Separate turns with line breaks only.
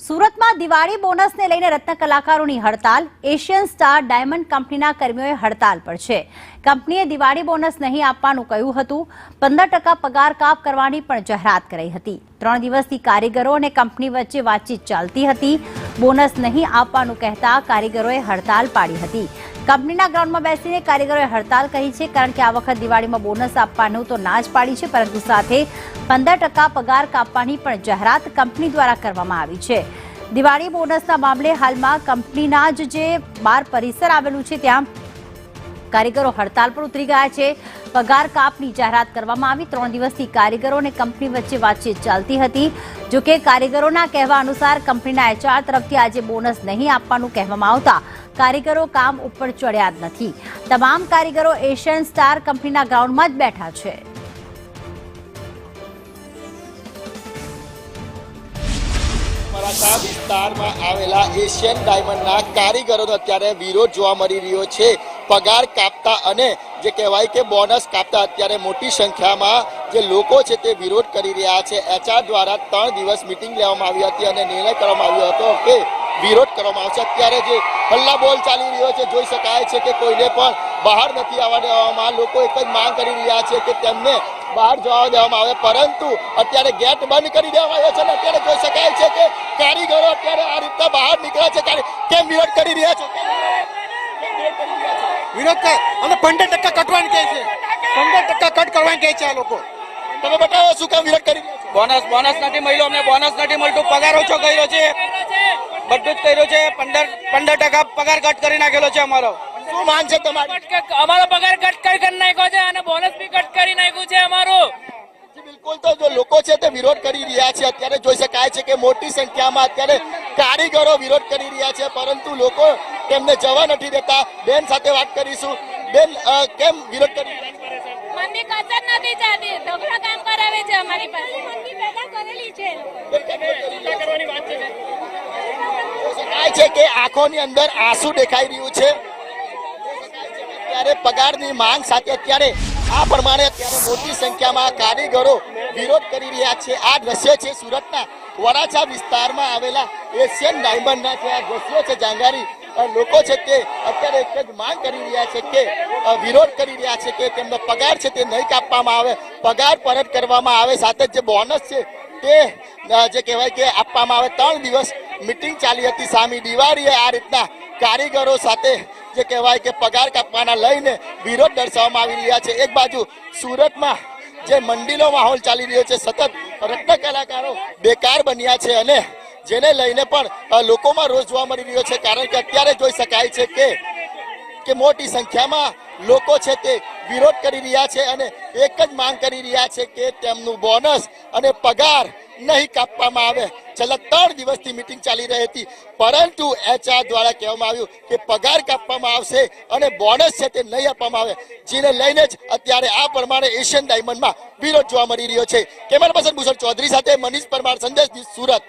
સુરતમાં દિવાળી બોનસને લઈને રત્ન કલાકારોની હડતાલ। એશિયન સ્ટાર ડાયમંડ કંપનીના કર્મીઓએ હડતાલ પર છે। કંપનીએ દિવાળી બોનસ નહીં આપવાનું કહ્યું હતું। 15% પગાર કાપ કરવાની પણ જાહેરાત કરાઈ હતી। 3 દિવસથી કારીગરો અને કંપની વચ્ચે વાતચીત ચાલતી હતી। બોનસ નહીં આપવાનું કહેતા કારીગરોએ હડતાલ પાડી હતી। કંપનીના ગ્રાઉન્ડમાં બેસીને કારીગરોએ હડતાલ કરી છે, કારણ કે આ વખત દિવાળીમાં બોનસ આપવાનું તો ના જ પાડી છે, પરંતુ સાથે 15% પગાર કાપવાની પણ જાહેરાત કંપની દ્વારા કરવામાં આવી છે। દિવાળી બોનસના મામલે હાલમાં કંપનીના જે બાર પરિસર આવેલું છે ત્યાં કારીગરો હડતાલ પર ઉતરી ગયા છે। પગાર કાપની જાહેરાત કરવામાં આવી। 3 દિવસથી કારીગરો અને કંપની વચ્ચે વાતચીત ચાલતી હતી। જો કે કારીગરોના કહેવા અનુસાર કંપનીના HR તરફથી આજે બોનસ નહીં આપવાનું કહેવામાં આવતા કારીગરો કામ ઉપર ચડ્યા જ નથી। તમામ કારીગરો એશિયન સ્ટાર કંપનીના ગ્રાઉન્ડમાં જ બેઠા છે।
વિસ્તારમાં આવેલા એશિયન ડાયમંડના કારીગરોનો અત્યારે વિરોધ જોવા મળી રહ્યો છે। પગાર કાપતા અને જે કહેવાય કે બોનસ કાપતા અત્યારે મોટી સંખ્યામાં જે લોકો છે તે વિરોધ કરી રહ્યા છે। HR દ્વારા 3 દિવસ મીટિંગ લેવામાં આવી હતી અને નિર્ણય કરવામાં આવ્યો હતો કે વિરોધ કરવામાં આવશે। અત્યારે જે હલ્લા બોલ ચાલી રહ્યો છે, જોઈ શકાય છે કે કોઈને પણ બહાર નથી આવવા દેવામાં। લોકો એક જ માંગ કરી રહ્યા છે કે તેમને બહાર જવા દેવામાં આવે, પરંતુ અત્યારે ગેટ બંધ કરી દેવામાં આવ્યો છે અને અત્યારે જોઈ શકાય છે કે કારીગરો અત્યારે આ રીતના બહાર નીકળ્યા છે। કેમ વિરોધ કરી રહ્યા છે?
વિરોધ અને 15% કટવાની કહે છે, 15% કટ કરવાની કહે છે આ લોકો।
તમે બતાવો શું કામ વિરોધ કરી રહ્યા છો?
બોનસ નથી મળ્યો, અમને બોનસ નથી મળતું, પગાર ઓછો કર્યો છે, બધું જ કર્યું છે। 15% પગાર કટ કરી નાખેલો છે અમારો।
શું માંગ છે તમારી?
અમારો પગાર કટ કરી નાખ્યો છે અને બોનસ બી કટ કરી નાખ્યું છે અમારું।
બિલકુલ, તો જો લોકો છે તે વિરોધ કરી રહ્યા છે। અત્યારે જોઈ શકાય છે કે મોટી સંખ્યામાં અત્યારે કારીગરો વિરોધ કરી રહ્યા છે, પરંતુ લોકો તેમને જવા નથી દેતા। બેન સાથે વાત કરીશું। બેન, કેમ વિરોધ કરી રહ્યા છે?
મનની કસર નથી ચાલતી, ઢોકળા કામ કરાવે છે અમારી પાસે, મનની પેદા કરેલી છે।
શકાય છે કે આંખોની અંદર આંસુ દેખાઈ રહ્યું છે। અત્યારે પગારની માંગ સાથે અત્યારે આ પ્રમાણે અત્યારે મોટી સંખ્યામાં કારીગરો વિરોધ કરી રહ્યા છે। આ દ્રશ્ય છે સુરતના વરાછા વિસ્તારમાં આવેલા એશિયન ડાયમંડના જે આ દ્રશ્યો છે જાંગારી લોકો છે તે અત્યારે એક જ માંગ કરી રહ્યા છે કે વિરોધ કરી રહ્યા છે કે તેમનો પગાર છે તે નહીં કાપવામાં આવે, પગાર પરત કરવામાં આવે, સાથે જે બોનસ છે તે જે કહેવાય કે આપવામાં આવે। 3 દિવસ મીટિંગ ચાલી હતી સામી દિવાળીએ આ રીતના કારીગરો સાથે જે કહેવાય કે પગાર કાપવાના લઈને વિરોધ દર્શાવવામાં આવી રહ્યા છે। એક બાજુ સુરતમાં જે મંડીનો માહોલ ચાલી રહ્યો છે, સતત રત્ન કલાકારો બેકાર બન્યા છે અને જેને લઈને પણ લોકોમાં રોષ જોવા મળી રહ્યો છે, કારણ કે અત્યારે જોઈ શકાય છે કે મોટી સંખ્યામાં લોકો છે તે વિરોધ કરી રહ્યા છે અને એક જ માંગ કરી રહ્યા છે કે તેમનું બોનસ અને પગાર નહીં કાપવામાં આવે। છેલ્લા 3 દિવસથી મીટિંગ ચાલી રહી હતી, પરંતુ HR દ્વારા કહેવામાં આવ્યું કે પગાર કાપવામાં આવશે અને બોનસ છે તે નહીં આપવામાં આવે, જેને લઈને જ અત્યારે આ પ્રમાણે એશિયન ડાયમંડમાં વિરોધ જોવા મળી રહ્યો છે। કેમેરા પર્સન ભૂષણ ચૌધરી સાથે મનીષ પરમાર, સંદેશ ન્યૂઝ, સુરત।